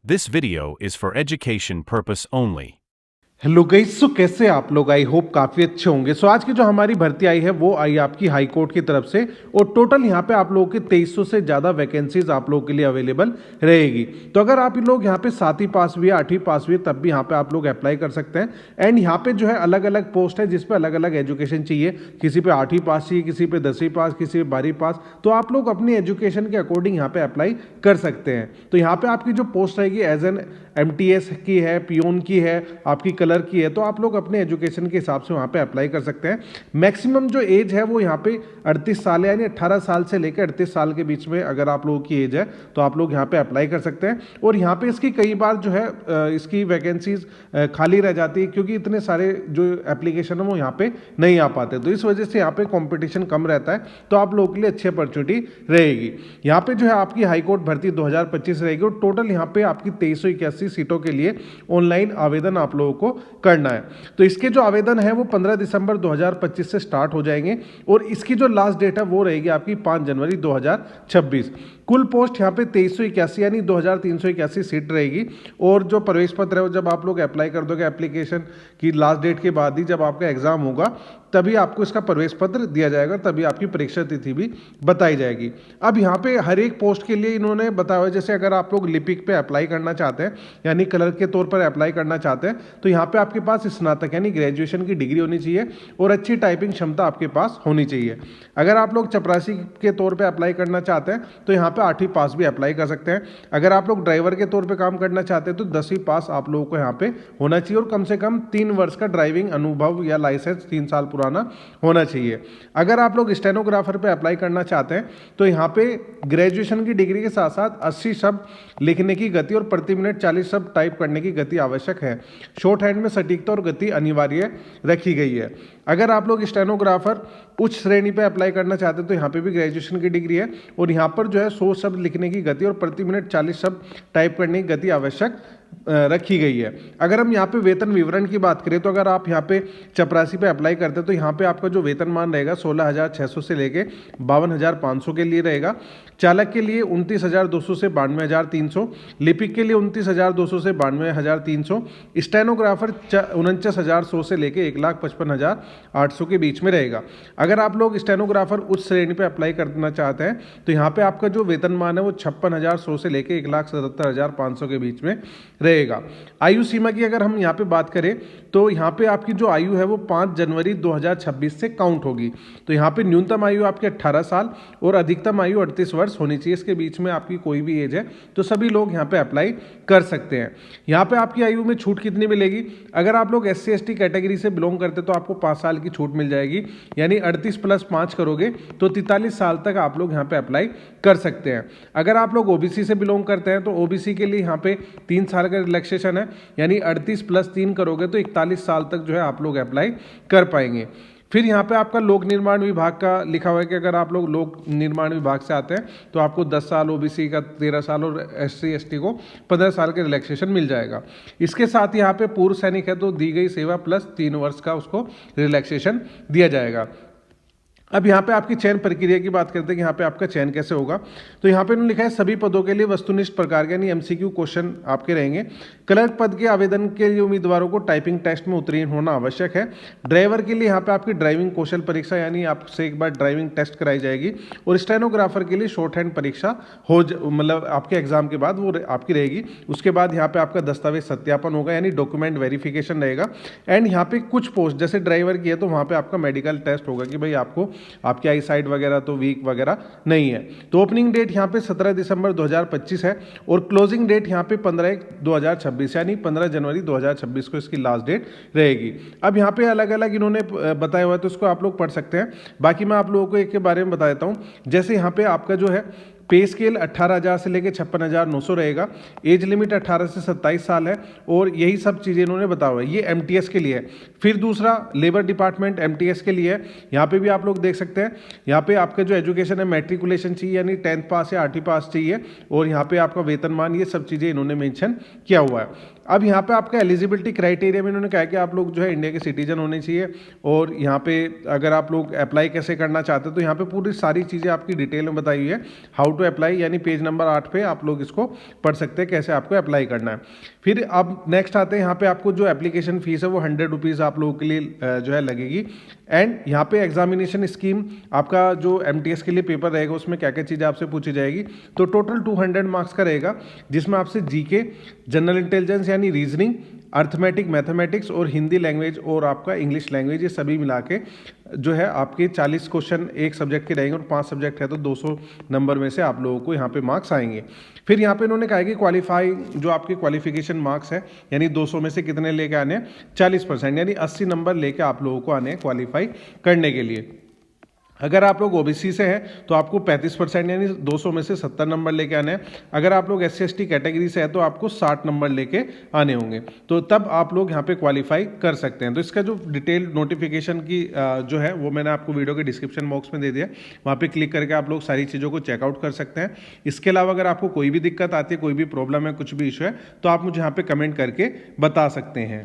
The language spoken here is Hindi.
This video is for education purpose only. Hello guys, so कैसे आप लोग? आई होप काफ़ी अच्छे होंगे। सो आज की जो हमारी भर्ती आई है वो आई आपकी हाई कोर्ट की तरफ से, और टोटल यहाँ पे आप लोगों की 2300 से ज़्यादा वैकेंसीज आप लोगों के लिए अवेलेबल रहेगी। तो अगर आप लोग यहाँ पे 7वीं पास भी है, 8वीं पास भी है, तब भी यहाँ पे आप लोग अप्लाई कर सकते हैं। एंड यहाँ पे जो है अलग अलग पोस्ट है जिस पे अलग अलग एजुकेशन चाहिए। किसी पे 8वीं पास चाहिए, किसी पे 10वीं पास, किसी पे 12वीं पास। तो आप लोग अपनी एजुकेशन के अकॉर्डिंग यहाँ पे अप्लाई कर सकते हैं। तो यहाँ पे आपकी जो पोस्ट रहेगी एज एन MTS की है, पियोन की है, आपकी कलर की है, तो आप लोग अपने एजुकेशन के हिसाब से वहाँ पे अप्लाई कर सकते हैं। मैक्सिमम जो एज है वो यहाँ पे 38 साल है, यानी 18 साल से लेकर 38 साल के बीच में अगर आप लोगों की एज है तो आप लोग यहाँ पे अप्लाई कर सकते हैं। और यहाँ पे इसकी कई बार जो है इसकी वैकेंसीज खाली रह जाती है, क्योंकि इतने सारे जो एप्लीकेशन है वो यहाँ पे नहीं आ पाते। तो इस वजह से यहाँ पे कॉम्पिटिशन कम रहता है, तो आप लोगों के लिए अच्छी अपॉर्चुनिटी रहेगी। यहाँ पे जो है आपकी हाईकोर्ट भर्ती 2025 रहेगी, और टोटल यहाँ पे आपकी 2381 सीटों के लिए ऑनलाइन आवेदन आप लोगों को करना है। तो इसके जो आवेदन है वो 15 दिसंबर 2025 से स्टार्ट हो जाएंगे, और इसकी जो लास्ट डेट है वो रहेगी आपकी 5 जनवरी 2026। कुल पोस्ट यहाँ पे 2381 यानी 2381 सीट रहेगी। और जो प्रवेश पत्र है वो जब आप लोग अप्लाई कर दोगे एप्लीकेशन की लास्ट डेट के बाद ही, जब आपका एग्जाम होगा तभी आपको इसका प्रवेश पत्र दिया जाएगा, तभी आपकी परीक्षा तिथि भी बताई जाएगी। अब यहाँ पे हर एक पोस्ट के लिए इन्होंने बताया हुआ है, जैसे अगर आप लोग लिपिक पे अप्लाई करना चाहते हैं यानी कलर के तौर पर अप्लाई करना चाहते हैं, तो यहाँ पे आपके पास स्नातक यानी ग्रेजुएशन की डिग्री होनी चाहिए, और अच्छी टाइपिंग क्षमता आपके पास होनी चाहिए। अगर आप लोग चपरासी के तौर पर अप्लाई करना चाहते हैं तो यहाँ पे 8वीं पास भी अप्लाई कर सकते हैं। अगर आप लोग ड्राइवर के तौर पर काम करना चाहते हैं तो 10वीं पास आप लोगों को यहाँ पे होना चाहिए, और कम से कम 3 वर्ष का ड्राइविंग अनुभव या लाइसेंस 3 साल पुराना होना चाहिए। अगर आप लोग स्टेनोग्राफर पे अप्लाई करना चाहते हैं तो यहाँ पे ग्रेजुएशन की डिग्री के साथ साथ 80 शब्द लिखने की गति और प्रति मिनट 40 शब्द टाइप करने की गति आवश्यक है। शॉर्ट हैंड में सटीकता और गति अनिवार्य रखी गई है। अगर आप लोग स्टेनोग्राफर उच्च श्रेणी पे अप्लाई करना चाहते हैं तो यहाँ पे भी ग्रेजुएशन की डिग्री है, और यहाँ पर जो है 100 शब्द लिखने की गति और प्रति मिनट 40 शब्द टाइप करने की गति आवश्यक रखी गई है। अगर हम यहाँ पे वेतन विवरण की बात करें तो अगर आप यहाँ पे चपरासी पे अप्लाई करते हैं तो यहाँ पे आपका जो वेतनमान रहेगा 16,600 से लेके 52,500 के लिए रहेगा। चालक के लिए 29,200 से 92,300, लिपिक के लिए 29,200 से 92,300, स्टेनोग्राफर 49,100 से लेके 1,55,800 के बीच में रहेगा। अगर आप लोग स्टेनोग्राफर उच्च श्रेणी पे अप्लाई करना चाहते हैं तो यहाँ पे आपका जो वेतनमान है वो 56,100 से लेके 1,77,500 के बीच में रहेगा। आयु सीमा की अगर हम यहाँ पे बात करें तो यहाँ पे आपकी जो आयु है वो 5 जनवरी 2026 से काउंट होगी। तो यहाँ पे न्यूनतम आयु आपकी 18 साल और अधिकतम आयु 38 वर्ष होनी चाहिए। इसके बीच में आपकी कोई भी एज है तो सभी लोग यहाँ पे अप्लाई कर सकते हैं। यहाँ पे आपकी आयु में छूट कितनी मिलेगी? अगर आप लोग SC ST कैटेगरी से बिलोंग करते तो आपको 5 साल की छूट मिल जाएगी, यानी 38 + 5 करोगे तो 43 साल तक आप लोग यहाँ पे अप्लाई कर सकते हैं। अगर आप लोग OBC से बिलोंग करते हैं तो OBC के लिए यहाँ पे 3 साल का रिलैक्सेशन है, यानी 38 + 3 करोगे तो 41 साल तक जो है आप लोग अप्लाई कर पाएंगे। फिर यहाँ पे आपका लोक निर्माण विभाग का लिखा हुआ है कि अगर आप लोग लोक निर्माण विभाग से आते हैं तो आपको 10 साल, OBC का 13 साल और SC ST को 15 साल के रिलैक्सेशन मिल जाएगा। इसके साथ यहाँ पे पूर्व सैनिक है तो दी गई सेवा प्लस 3 वर्ष का उसको रिलैक्सेशन दिया जाएगा। अब यहाँ पे आपकी चयन प्रक्रिया की बात करते हैं कि यहाँ पे आपका चयन कैसे होगा। तो यहाँ पे उन्होंने लिखा है सभी पदों के लिए वस्तुनिष्ठ प्रकार के यानी MCQ क्वेश्चन आपके रहेंगे। क्लर्क पद के आवेदन के लिए उम्मीदवारों को टाइपिंग टेस्ट में उत्तीर्ण होना आवश्यक है। ड्राइवर के लिए यहाँ पे आपकी ड्राइविंग कौशल परीक्षा यानी आपसे एक बार ड्राइविंग टेस्ट कराई जाएगी, और स्टेनोग्राफर के लिए शॉर्ट हैंड परीक्षा मतलब आपके एग्जाम के बाद वो आपकी रहेगी। उसके बाद यहाँ पे आपका दस्तावेज सत्यापन होगा यानी डॉक्यूमेंट वेरिफिकेशन रहेगा। एंड यहाँ पे कुछ पोस्ट जैसे ड्राइवर की है तो वहाँ पे आपका मेडिकल टेस्ट होगा कि भाई आपको आपकी आई साइड वगैरह तो वीक वगैरह नहीं है। तो ओपनिंग डेट यहाँ पे 17 दिसंबर 2025 है, और क्लोजिंग डेट यहाँ पे 15/1/2026 यानी 15 जनवरी 2026 को इसकी लास्ट डेट रहेगी। अब यहाँ पे अलग अलग इन्होंने बताया हुआ है तो इसको आप लोग पढ़ सकते हैं। बाकी मैं आप लोगों को एक के बारे में बता देता हूँ। जैसे यहाँ पे आपका जो है पे स्केल 18,000 से लेकर 56,900 रहेगा। एज लिमिट 18 से 27 साल है, और यही सब चीज़ें इन्होंने बताया हुआ है। ये MTS के लिए है। फिर दूसरा लेबर डिपार्टमेंट MTS के लिए है। यहाँ पे भी आप लोग देख सकते हैं, यहाँ पे आपका जो एजुकेशन है मैट्रिकुलेशन चाहिए यानी 10th पास या 8वीं पास चाहिए, और यहाँ पे आपका वेतनमान, ये सब चीज़ें इन्होंने मेंशन किया हुआ है। अब यहाँ पे आपका एलिजिबिलिटी क्राइटेरिया में इन्होंने कहा कि आप लोग जो है इंडिया के सिटीजन होने चाहिए, और यहाँ पे अगर आप लोग अप्लाई कैसे करना चाहते हैं तो यहाँ पे पूरी सारी चीज़ें आपकी डिटेल में बताई हुई है। हाउ टू अप्लाई, यानी पेज नंबर 8 पे आप लोग इसको पढ़ सकते हैं कैसे आपको अप्लाई करना है। फिर अब नेक्स्ट आते हैं, यहाँ पे आपको जो एप्लीकेशन फीस है वो 100 रुपीज़ आप लोगों के लिए जो है लगेगी। एंड यहाँ पे एग्जामिनेशन स्कीम, आपका जो MTS के लिए पेपर रहेगा उसमें क्या क्या चीज़ें आपसे पूछी जाएगी, तो टोटल 200 मार्क्स का रहेगा, जिसमें आपसे GK, जनरल इंटेलिजेंस यानी रीजनिंग, अर्थमेटिक, मैथमेटिक्स और हिंदी लैंग्वेज और आपका इंग्लिश लैंग्वेज, ये सभी मिला के जो है आपके 40 क्वेश्चन एक सब्जेक्ट के रहेंगे और 5 सब्जेक्ट है तो 200 नंबर में से आप लोगों को यहाँ पे मार्क्स आएंगे। फिर यहाँ पे इन्होंने कहा है कि क्वालिफाई, जो आपके क्वालिफिकेशन मार्क्स है, यानी 200 में से कितने लेके आने हैं, 40%, यानी 80 नंबर लेके आप लोगों को आने हैं क्वालिफाई करने के लिए। अगर आप लोग OBC से हैं तो आपको 35%, यानी 200 में से 70 नंबर लेके आने हैं। अगर आप लोग SC/ST कैटेगरी से हैं तो आपको 60 नंबर लेके आने होंगे, तो तब आप लोग यहाँ पे क्वालिफाई कर सकते हैं। तो इसका जो डिटेल नोटिफिकेशन की जो है वो मैंने आपको वीडियो के डिस्क्रिप्शन बॉक्स में दे दिया, वहाँ पे क्लिक करके आप लोग सारी चीज़ों को चेकआउट कर सकते हैं। इसके अलावा अगर आपको कोई भी दिक्कत आती है, कोई भी प्रॉब्लम है, कुछ भी इशू है, तो आप मुझे यहाँ पे कमेंट करके बता सकते हैं।